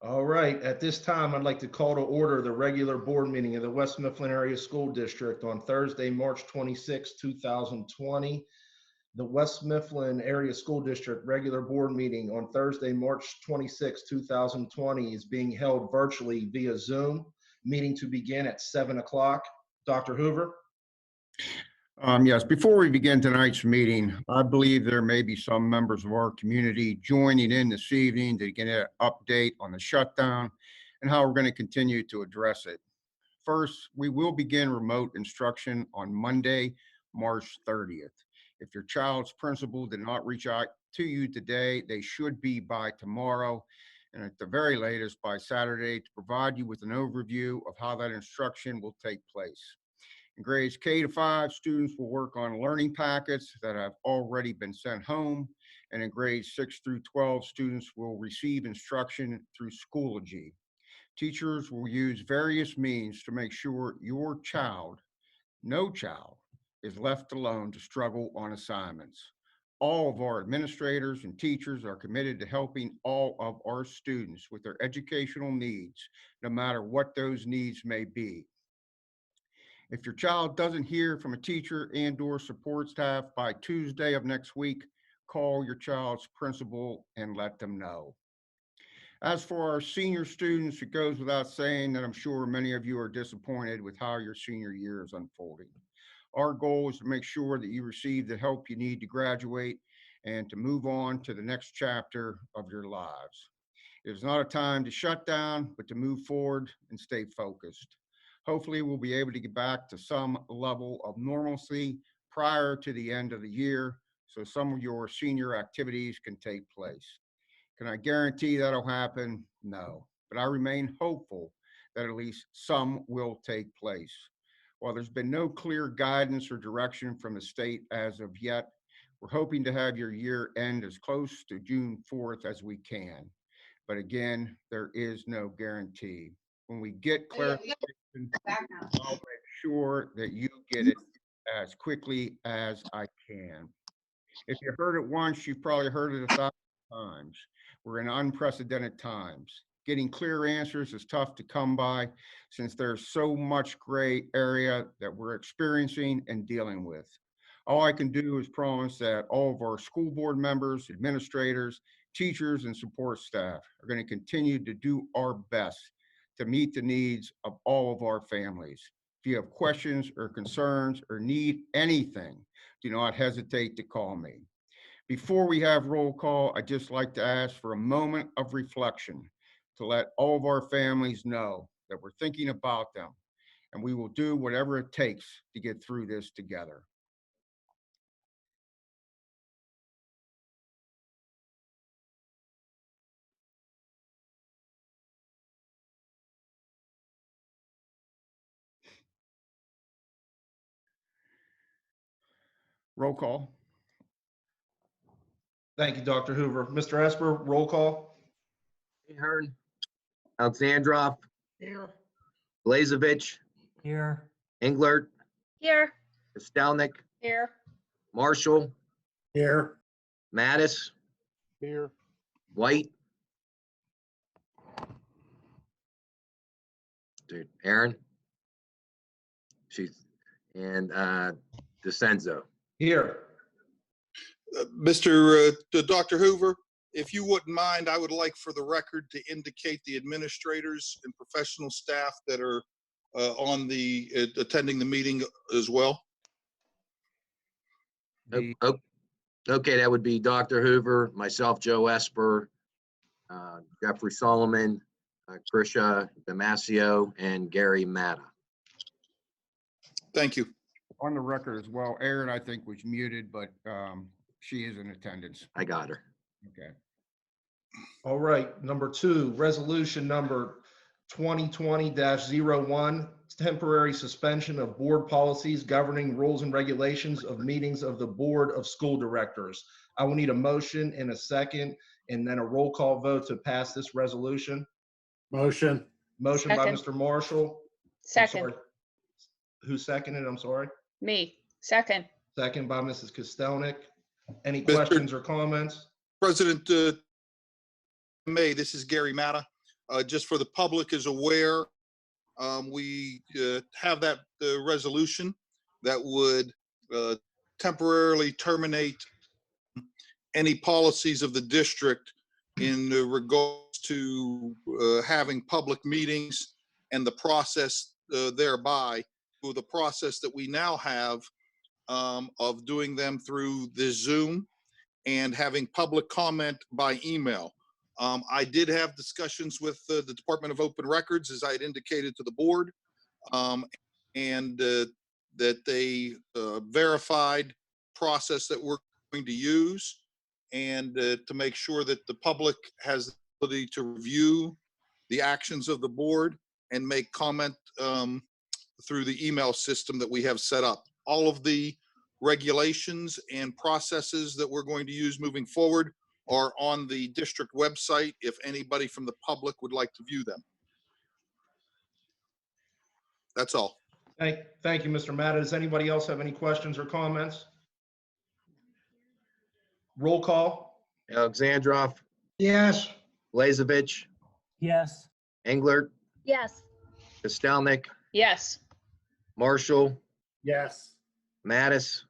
All right, at this time, I'd like to call to order the regular board meeting of the West Mifflin Area School District on Thursday, March 26, 2020. The West Mifflin Area School District regular board meeting on Thursday, March 26, 2020 is being held virtually via Zoom. Meeting to begin at 7 o'clock. Dr. Hoover? Yes, before we begin tonight's meeting, I believe there may be some members of our community joining in this evening to get an update on the shutdown and how we're going to continue to address it. First, we will begin remote instruction on Monday, March 30th. If your child's principal did not reach out to you today, they should be by tomorrow, and at the very latest by Saturday, to provide you with an overview of how that instruction will take place. In grades K to 5, students will work on learning packets that have already been sent home. And in grades 6 through 12, students will receive instruction through Schoology. Teachers will use various means to make sure your child, no child, is left alone to struggle on assignments. All of our administrators and teachers are committed to helping all of our students with their educational needs, no matter what those needs may be. If your child doesn't hear from a teacher and/or support staff by Tuesday of next week, call your child's principal and let them know. As for our senior students, it goes without saying that I'm sure many of you are disappointed with how your senior year is unfolding. Our goal is to make sure that you receive the help you need to graduate and to move on to the next chapter of your lives. It is not a time to shut down, but to move forward and stay focused. Hopefully, we'll be able to get back to some level of normalcy prior to the end of the year, so some of your senior activities can take place. Can I guarantee that'll happen? No, but I remain hopeful that at least some will take place. While there's been no clear guidance or direction from the state as of yet, we're hoping to have your year end as close to June 4th as we can. But again, there is no guarantee. When we get clarification, I'll make sure that you get it as quickly as I can. If you heard it once, you've probably heard it 1,000 times. We're in unprecedented times. Getting clear answers is tough to come by since there's so much gray area that we're experiencing and dealing with. All I can do is promise that all of our school board members, administrators, teachers, and support staff are going to continue to do our best to meet the needs of all of our families. If you have questions or concerns or need anything, do not hesitate to call me. Before we have roll call, I'd just like to ask for a moment of reflection to let all of our families know that we're thinking about them and we will do whatever it takes to get through this together. Roll call. Thank you, Dr. Hoover. Mr. Esper, roll call. Ahern, Alexandrov, Here. Blazevich, Here. Englert, Here. Kostelnik, Here. Marshall, Here. Mattis, Here. White. Dude, Aaron. And DeCenzo. Here. Dr. Hoover, if you wouldn't mind, I would like for the record to indicate the administrators and professional staff that are attending the meeting as well. Okay, that would be Dr. Hoover, myself, Joe Esper, Jeffrey Solomon, Krisha Damasio, and Gary Matta. Thank you. On the record as well, Erin, I think, was muted, but she is in attendance. I got her. Okay. All right, number 2, resolution number 2020-01, temporary suspension of board policies governing rules and regulations of meetings of the Board of School Directors. I will need a motion in a second and then a roll call vote to pass this resolution. Motion. Motion by Second. Mr. Marshall. I'm Second. sorry. Who seconded? I'm sorry. Me. Second. Second by Mrs. Kostelnik. Any Mr. questions or comments? President May, this is Gary Matta. just for the public is aware, we have that resolution that would temporarily terminate any policies of the district in regards to having public meetings and the process thereby, with the process that we now have of doing them through the Zoom and having public comment by email. I did have discussions with the Department of Open Records, as I had indicated to the board, and that they verified process that we're going to use, and to make sure that the public has the ability to review the actions of the board and make comment through the email system that we have set up. All of the regulations and processes that we're going to use moving forward are on the district website if anybody from the public would like to view them. That's all. Thank you, Mr. Matta. Does anybody else have any questions or comments? Roll call. Alexandrov, Yes. Blazevich, Yes. Englert, Yes. Kostelnik, Yes. Marshall, Yes. Mattis,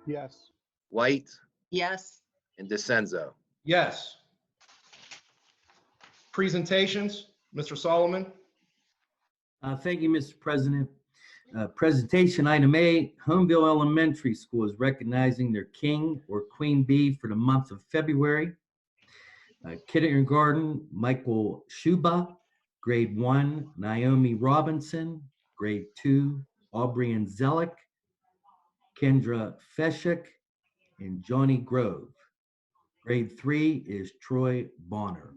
Yes. White, Yes. and DeCenzo. Yes. Presentations, Mr. Solomon. Thank you, Mr. President. Presentation item A, Homeville Elementary School is recognizing their king or queen bee for the month of February. Kindergarten, Michael Shuba. Grade 1, Naomi Robinson. Grade 2, Aubrey Zelick, Kendra Feshik, and Johnny Grove. Grade 3 is Troy Bonner.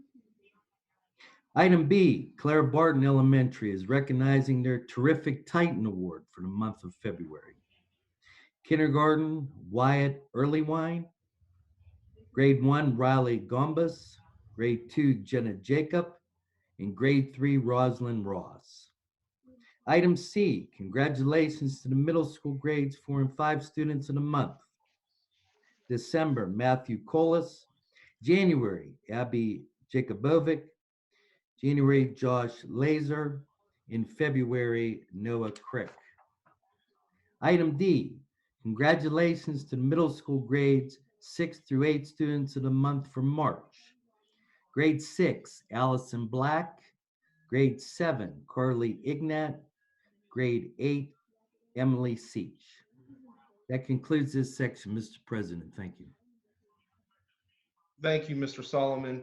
Item B, Claire Barton Elementary is recognizing their Terrific Titan Award for the month of February. Kindergarten, Wyatt Earlywine. Grade 1, Riley Gombas. Grade 2, Jenna Jacob. And Grade 3, Rosalind Ross. Item C, congratulations to the middle school grades 4 and 5 students of the month. December, Matthew Colas. January, Abby Jacobovic. January, Josh Laser. In February, Noah Crick. Item D, congratulations to the middle school grades 6 through 8 students of the month for March. Grade 6, Allison Black. Grade 7, Carly Ignat. Grade 8, Emily Seach. That concludes this section, Mr. President. Thank you. Thank you, Mr. Solomon.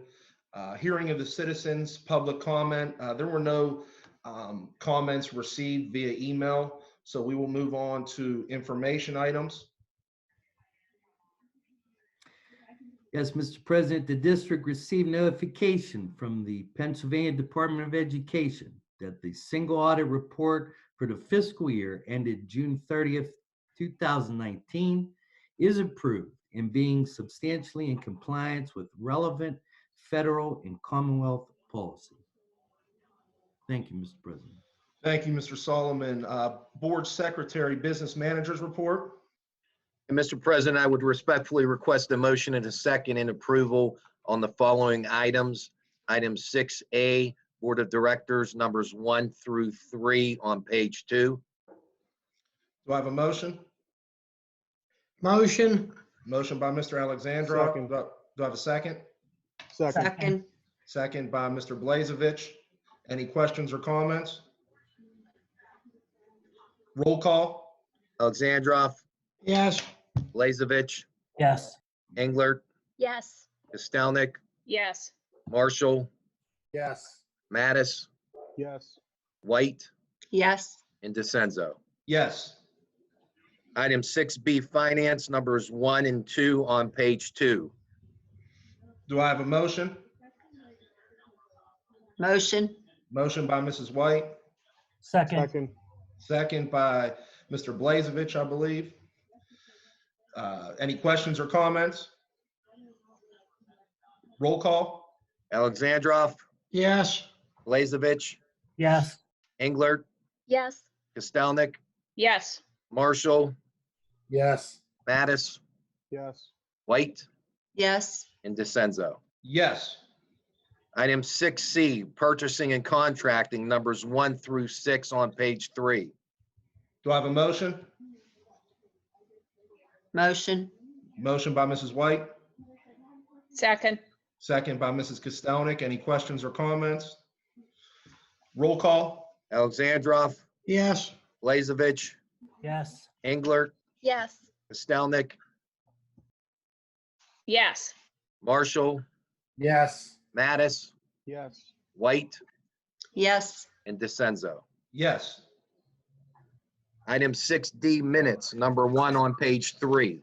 Hearing of the citizens, public comment. There were no comments received via email, so we will move on to information items. Yes, Mr. President, the district received notification from the Pennsylvania Department of Education that the single audit report for the fiscal year ended June 30th, 2019 is approved and being substantially in compliance with relevant federal and Commonwealth policy. Thank you, Mr. President. Thank you, Mr. Solomon. Board Secretary, Business Managers Report. And Mr. President, I would respectfully request a motion and a second in approval on the following items. Item 6A, Board of Directors, numbers 1 through 3 on page 2. Do I have a motion? Motion. Motion by Mr. Alexandra. Second. Do I have a second? Second. Second by Mr. Blazevich. Any questions or comments? Roll call. Alexandrov, Yes. Blazevich, Yes. Englert, Yes. Kostelnik, Yes. Marshall, Yes. Mattis, Yes. White, Yes. and DeCenzo. Yes. Item 6B, Finance, numbers 1 and 2 on page 2. Do I have a motion? Motion. Motion by Mrs. White, Second. second by Mr. Blazevich, I believe. Any questions or comments? Roll call. Alexandrov, Yes. Blazevich, Yes. Englert, Yes. Kostelnik, Yes. Marshall, Yes. Mattis, Yes. White, Yes. and DeCenzo. Yes. Item 6C, purchasing and contracting, numbers 1 through 6 on page 3. Do I have a motion? Motion. Motion by Mrs. White, Second. second by Mrs. Kostelnik. Any questions or comments? Roll call? Alexandrov, Yes. Blazevich, Yes. Englert, Yes. Kostelnik, Yes. Marshall, Yes. Mattis, Yes. White, Yes. and DeCenzo. Yes. Item 6D, minutes, number 1 on page 3.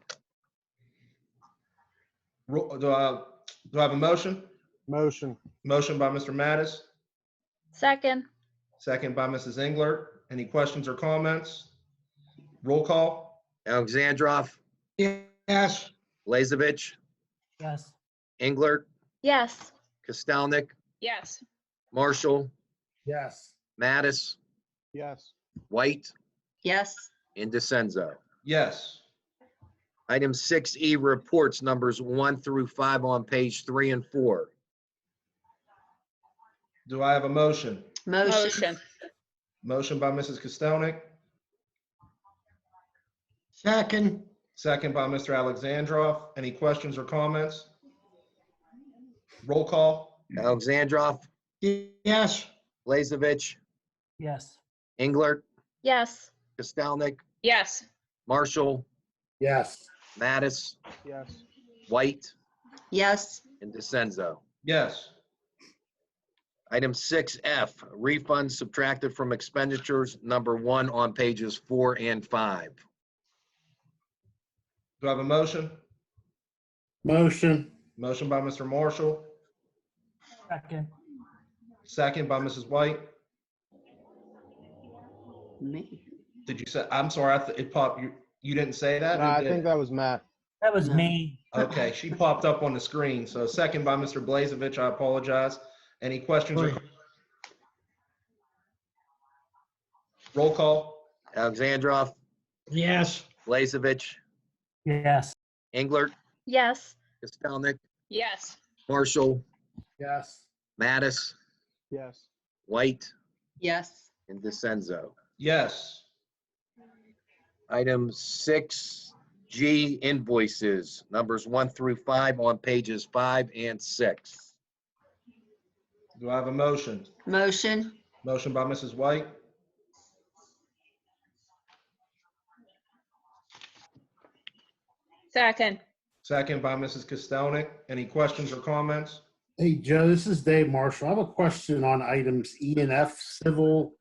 Do I have a motion? Motion. Motion by Mr. Mattis, Second. second by Mrs. Englert. Any questions or comments? Roll call? Alexandrov, Yes. Blazevich, Yes. Englert, Yes. Kostelnik, Yes. Marshall, Yes. Mattis, Yes. White, Yes. and DeCenzo. Yes. Item 6E, reports, numbers 1 through 5 on page 3 and 4. Do I have a motion? Motion. Motion by Mrs. Kostelnik, Second. second by Mr. Alexandrov. Any questions or comments? Roll call? Alexandrov, Yes. Blazevich, Yes. Englert, Yes. Kostelnik, Yes. Marshall, Yes. Mattis, Yes. White, Yes. and DeCenzo. Yes. Item 6F, refunds subtracted from expenditures, number 1 on pages 4 and 5. Do I have a motion? Motion. Motion by Mr. Marshall, Second. second by Mrs. White. Me. Did you say, I'm sorry, it popped, you didn't say that? No, Who I did? think that was Matt. That was No. me. Okay, she popped up on the screen. So second by Mr. Blazevich, I apologize. Any questions or? Roll call? Alexandrov, Yes. Blazevich, Yes. Englert, Yes. Kostelnik, Yes. Marshall, Yes. Mattis, Yes. White, Yes. and DeCenzo. Yes. Item 6G, invoices, numbers 1 through 5 on pages 5 and 6. Do I have a motion? Motion. Motion by Mrs. White, Second. second by Mrs. Kostelnik. Any questions or comments? Hey, Joe, this is Dave Marshall. I have a question on items E and F, civil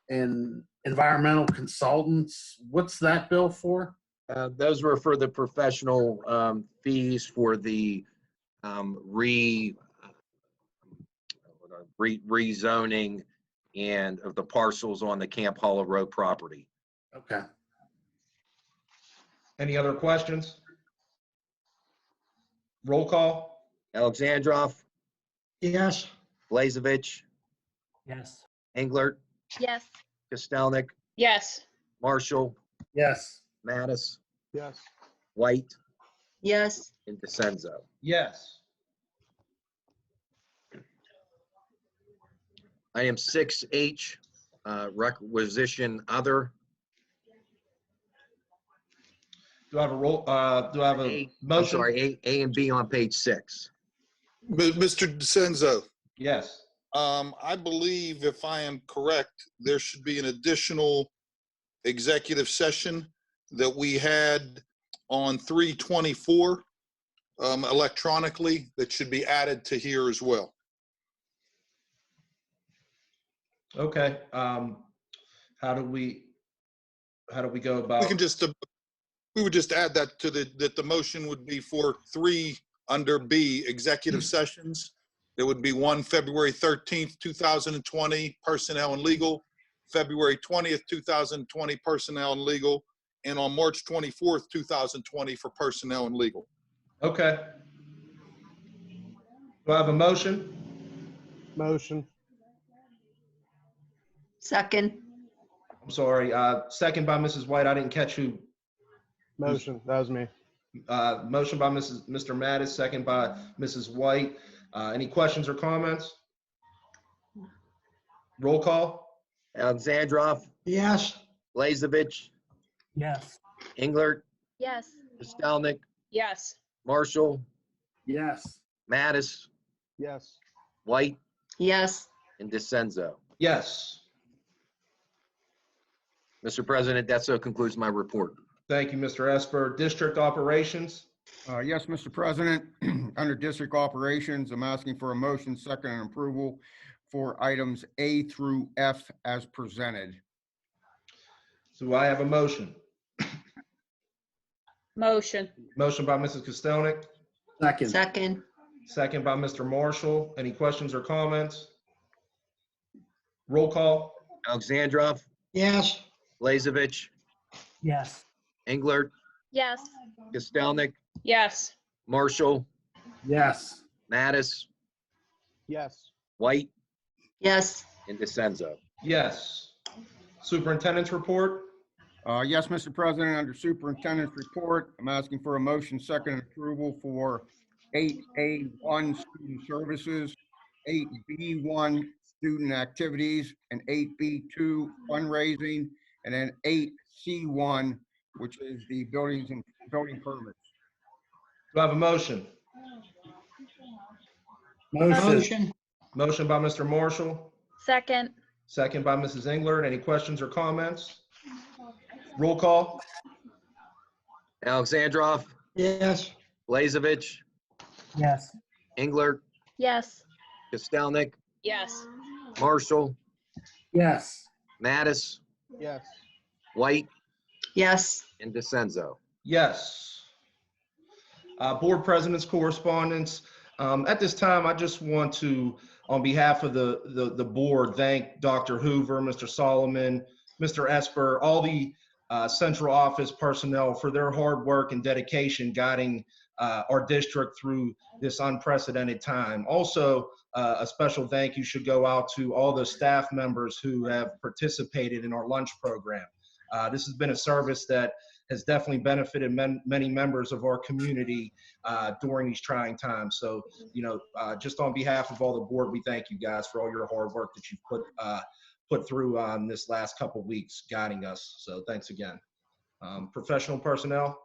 and environmental consultants. What's that bill for? Those were for the professional fees for the rezoning and of the parcels on the Camp Hollow Road property. Okay. Any other questions? Roll call? Alexandrov, Yes. Blazevich, Yes. Englert, Yes. Kostelnik, Yes. Marshall, Yes. Mattis, Yes. White, Yes. and DeCenzo. Yes. Item 6H, requisition other. Do I have a roll, do I have a I'm motion? sorry, A and B on page 6. Mr. DeCenzo, Yes. I believe if I am correct, there should be an additional executive session that we had on 3/24 electronically that should be added to here as well. Okay. How do we go about? We can just, we would just add that to that the motion would be for 3 under B, executive sessions. There would be one February 13th, 2020, personnel and legal, February 20th, 2020, personnel and legal, and on March 24th, 2020 for personnel and legal. Okay. Do I have a motion? Motion. Second. I'm sorry, second by Mrs. White. I didn't catch who. Motion. That was me. Motion by Mr. Mattis, second by Mrs. White. Any questions or comments? Roll call? Alexandrov, Yes. Blazevich, Yes. Englert, Yes. Postelnick, Yes. Marshall, Yes. Mattis, Yes. White, Yes. and DeCenzo. Yes. Mr. President, that so concludes my report. Thank you, Mr. Esper. District operations? Yes, Mr. President, under district operations, I'm asking for a motion, second, and approval for items A through F as presented. Do I have a motion? Motion. Motion by Mrs. Kostelnik, Second. Second. second by Mr. Marshall. Any questions or comments? Roll call? Alexandrov, Yes. Blazevich, Yes. Englert, Yes. Postelnick, Yes. Marshall, Yes. Mattis, Yes. White, Yes. and DeCenzo. Yes. Superintendent's report? Yes, Mr. President, under superintendent's report, I'm asking for a motion, second, and approval for 8A1 student services, 8B1 student activities, and 8B2 fundraising, and then 8C1, which is the buildings and building permits. Do I have a motion? Motion. Motion by Mr. Marshall, Second. second by Mrs. Englert. Any questions or comments? Roll call? Alexandrov, Yes. Blazevich, Yes. Englert, Yes. Postelnick, Yes. Marshall, Yes. Mattis, Yes. White, Yes. and DeCenzo. Yes. Board President's correspondence. At this time, I just want to, on behalf of the board, thank Dr. Hoover, Mr. Solomon, Mr. Esper, all the central office personnel for their hard work and dedication guiding our district through this unprecedented time. Also, a special thank you should go out to all the staff members who have participated in our lunch program. This has been a service that has definitely benefited many members of our community during these trying times. So, just on behalf of all the board, we thank you guys for all your hard work that you've put through this last couple weeks guiding us. So thanks again. Professional personnel?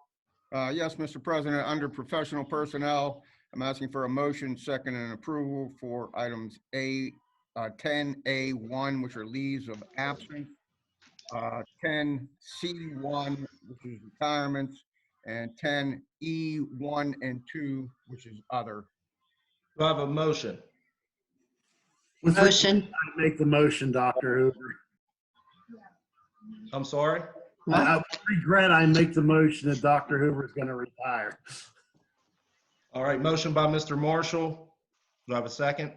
Yes, Mr. President, under professional personnel, I'm asking for a motion, second, and approval for items 10A1, which are leaves of absence, 10C1, which is retirements, and 10E1 and 2, which is other. Do I have a motion? With Motion. regret, I make the motion, Dr. Hoover. I'm sorry? With regret, I make the motion that Dr. Hoover is going to retire. All right, motion by Mr. Marshall. Do I have a second?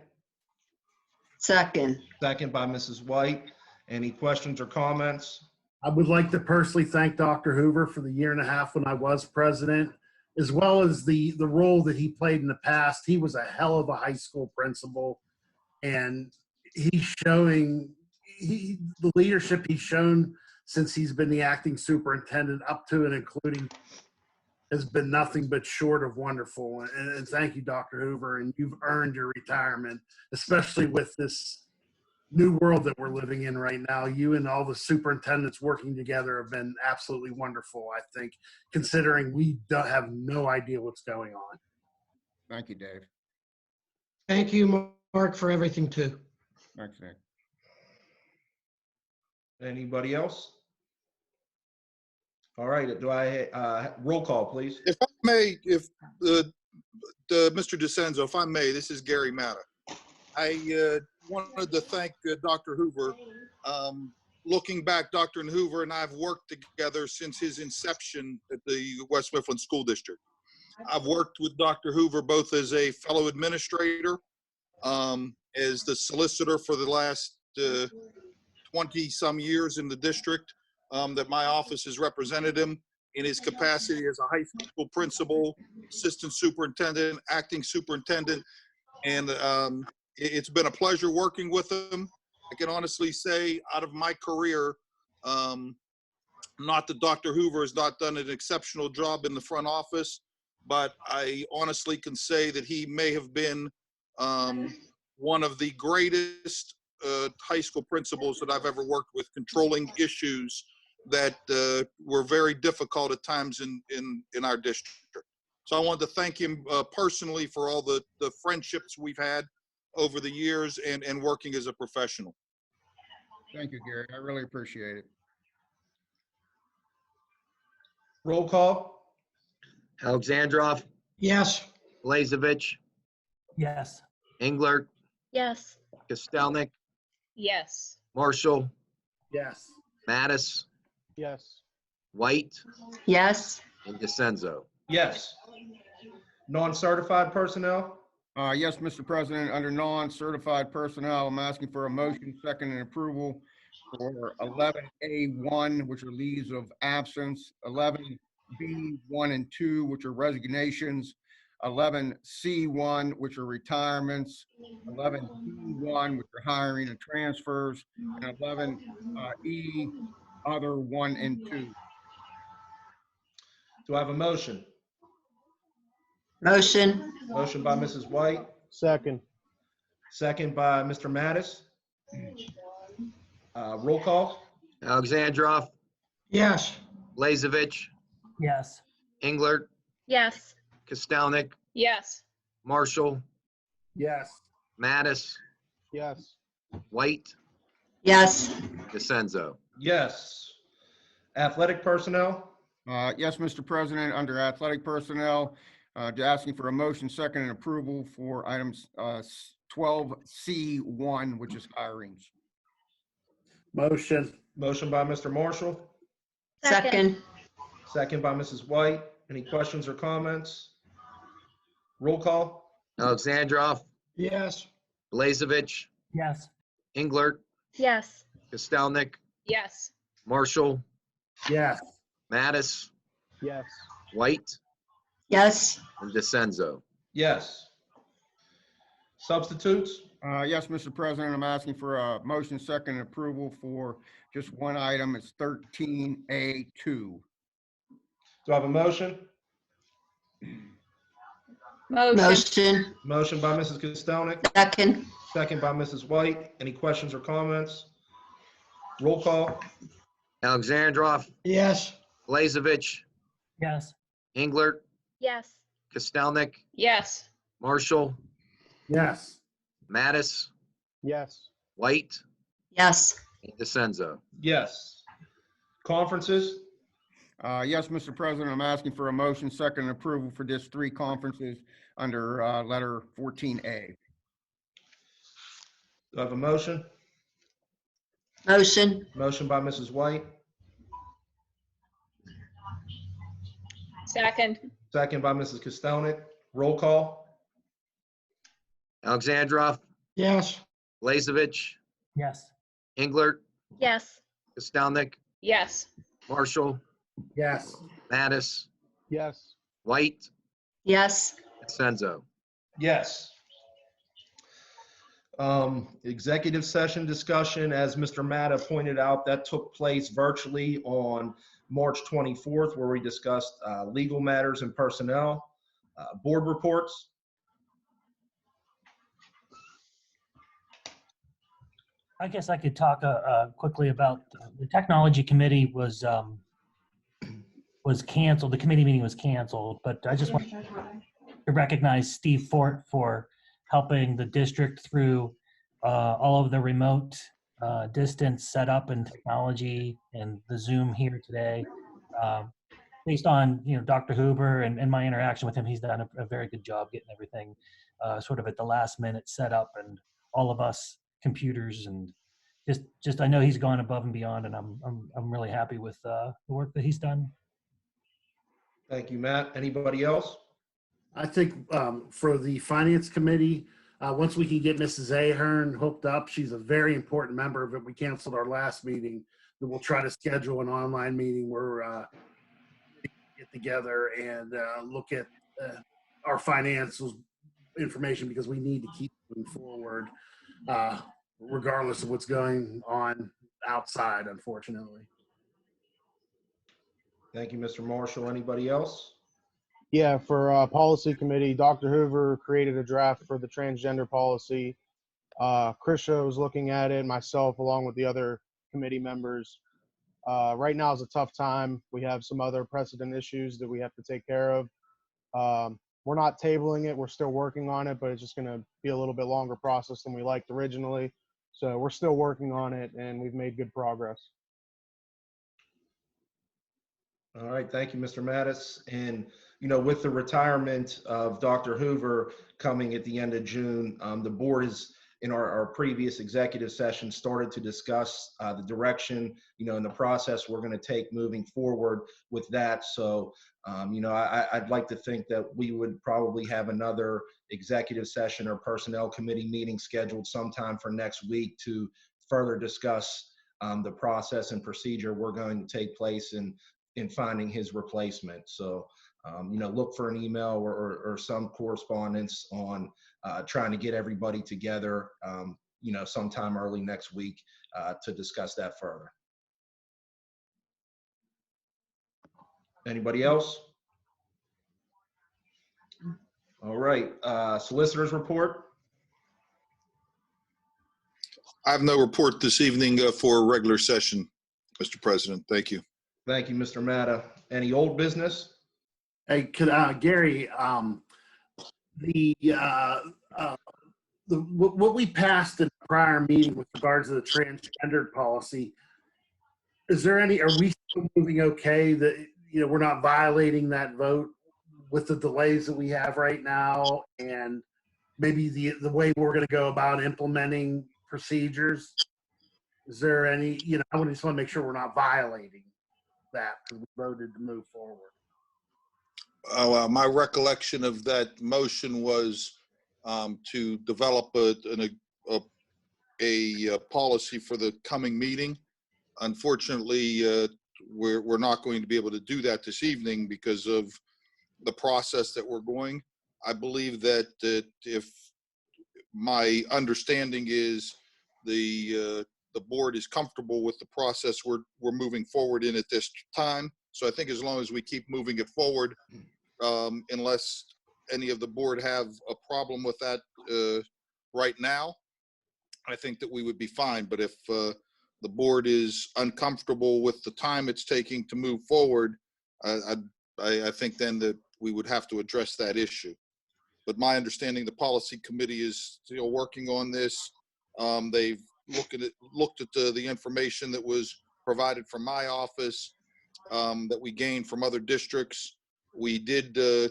Second. Second by Mrs. White. Any questions or comments? I would like to personally thank Dr. Hoover for the year and a half when I was president, as well as the role that he played in the past. He was a hell of a high school principal, and he's showing the leadership he's shown since he's been the acting superintendent up to and including has been nothing but short of wonderful. And thank you, Dr. Hoover, and you've earned your retirement, especially with this new world that we're living in right now. You and all the superintendents working together have been absolutely wonderful, I think, considering we don't have no idea what's going on. Thank you, Dave. Thank you, Mark, for everything too. Thanks, Nick. Anybody else? All right, do I, roll call, please? If I may, if Mr. DeCenzo, if I may, this is Gary Matta. I wanted to thank Dr. Hoover. Looking back, Dr. Hoover and I have worked together since his inception at the West Mifflin School District. I've worked with Dr. Hoover both as a fellow administrator, as the solicitor for the last 20-some years in the district, that my office has represented him in his capacity as a high school principal, assistant superintendent, acting superintendent, and it's been a pleasure working with him. I can honestly say out of my career, not that Dr. Hoover has not done an exceptional job in the front office, but I honestly can say that he may have been one of the greatest high school principals that I've ever worked with, controlling issues that were very difficult at times in our district. So I wanted to thank him personally for all the friendships we've had over the years and working as a professional. Thank you, Gary. I really appreciate it. Roll call? Alexandrov, Yes. Blazevich, Yes. Englert, Yes. Kostelnik, Yes. Marshall, Yes. Mattis, Yes. White, Yes. and DeCenzo. Yes. Non-certified personnel? Yes, Mr. President, under non-certified personnel, I'm asking for a motion, second, and approval for 11A1, which are leaves of absence, 11B1 and 2, which are resignations, 11C1, which are retirements, 11B1, which are hiring and transfers, and 11E, other 1 and 2. Do I have a motion? Motion. Motion by Mrs. White, Second. second by Mr. Mattis. Roll call? Alexandrov, Yes. Blazevich, Yes. Englert, Yes. Kostelnik, Yes. Marshall, Yes. Mattis, Yes. White, Yes. DeCenzo. Yes. Athletic personnel? Yes, Mr. President, under athletic personnel, asking for a motion, second, and approval for items 12C1, which is hirings. Motion. Motion by Mr. Marshall, Second. second by Mrs. White. Any questions or comments? Roll call? Alexandrov, Yes. Blazevich, Yes. Englert, Yes. Kostelnik, Yes. Marshall, Yes. Mattis, Yes. White, Yes. and DeCenzo. Yes. Substitutes? Yes, Mr. President, I'm asking for a motion, second, and approval for just one item. It's 13A2. Do I have a motion? Motion. Motion by Mrs. Kostelnik, Second. second by Mrs. White. Any questions or comments? Roll call? Alexandrov, Yes. Blazevich, Yes. Englert, Yes. Kostelnik, Yes. Marshall, Yes. Mattis, Yes. White, Yes. and DeCenzo. Yes. Conferences? Yes, Mr. President, I'm asking for a motion, second, and approval for just 3 conferences under letter 14A. Do I have a motion? Motion. Motion by Mrs. White, Second. second by Mrs. Kostelnik. Roll call? Alexandrov, Yes. Blazevich, Yes. Englert, Yes. Kostelnik, Yes. Marshall, Yes. Mattis, Yes. White, Yes. DeCenzo. Yes. Executive session discussion, as Mr. Matta pointed out, that took place virtually on March 24th, where we discussed legal matters and personnel. Board reports. I guess I could talk quickly about the technology committee was canceled. The committee meeting was canceled, but I just want to recognize Steve Fort for helping the district through all of the remote distance setup and technology and the Zoom here today. Based on Dr. Huber and my interaction with him, he's done a very good job getting everything sort of at the last minute set up, and all of us computers, and just I know he's gone above and beyond, and I'm really happy with the work that he's done. Thank you, Matt. Anybody else? I think for the finance committee, once we can get Mrs. Ahern hooked up, she's a very important member of it. We canceled our last meeting, but we'll try to schedule an online meeting where we get together and look at our financial information, because we need to keep moving forward regardless of what's going on outside, unfortunately. Thank you, Mr. Marshall. Anybody else? Yeah, for policy committee, Dr. Hoover created a draft for the transgender policy. Krisha was looking at it, myself, along with the other committee members. Right now is a tough time. We have some other precedent issues that we have to take care of. We're not tabling it. We're still working on it, but it's just going to be a little bit longer process than we liked originally. So we're still working on it, and we've made good progress. All right, thank you, Mr. Mattis. And, with the retirement of Dr. Hoover coming at the end of June, the board is, in our previous executive session, started to discuss the direction, and the process we're going to take moving forward with that. So, I'd like to think that we would probably have another executive session or personnel committee meeting scheduled sometime for next week to further discuss the process and procedure we're going to take place in finding his replacement. So, look for an email or some correspondence on trying to get everybody together, sometime early next week to discuss that further. Anybody else? All right, solicitors report. I have no report this evening for a regular session, Mr. President. Thank you. Thank you, Mr. Matta. Any old business? Hey, Gary, what we passed in the prior meeting with regards to the transgender policy, are we still moving okay that, we're not violating that vote with the delays that we have right now, and maybe the way we're going to go about implementing procedures? Is there any, I just want to make sure we're not violating that because we voted to move forward. My recollection of that motion was to develop a policy for the coming meeting. Unfortunately, we're not going to be able to do that this evening because of the process that we're going. I believe that if my understanding is the board is comfortable with the process we're moving forward in at this time. So I think as long as we keep moving it forward, unless any of the board have a problem with that right now, I think that we would be fine. But if the board is uncomfortable with the time it's taking to move forward, I think then that we would have to address that issue. But my understanding, the policy committee is still working on this. They've looked at the information that was provided from my office, that we gained from other districts. We did do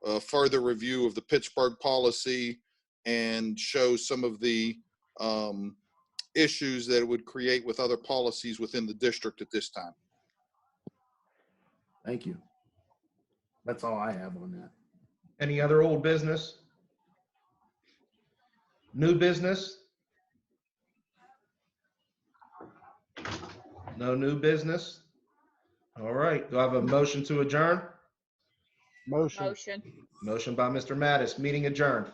a further review of the Pittsburgh policy and show some of the issues that it would create with other policies within the district at this time. Thank you. That's all I have on that. Any other old business? New business? No new business? All right, do I have a motion to adjourn? Motion. Motion. Motion by Mr. Mattis, meeting adjourned.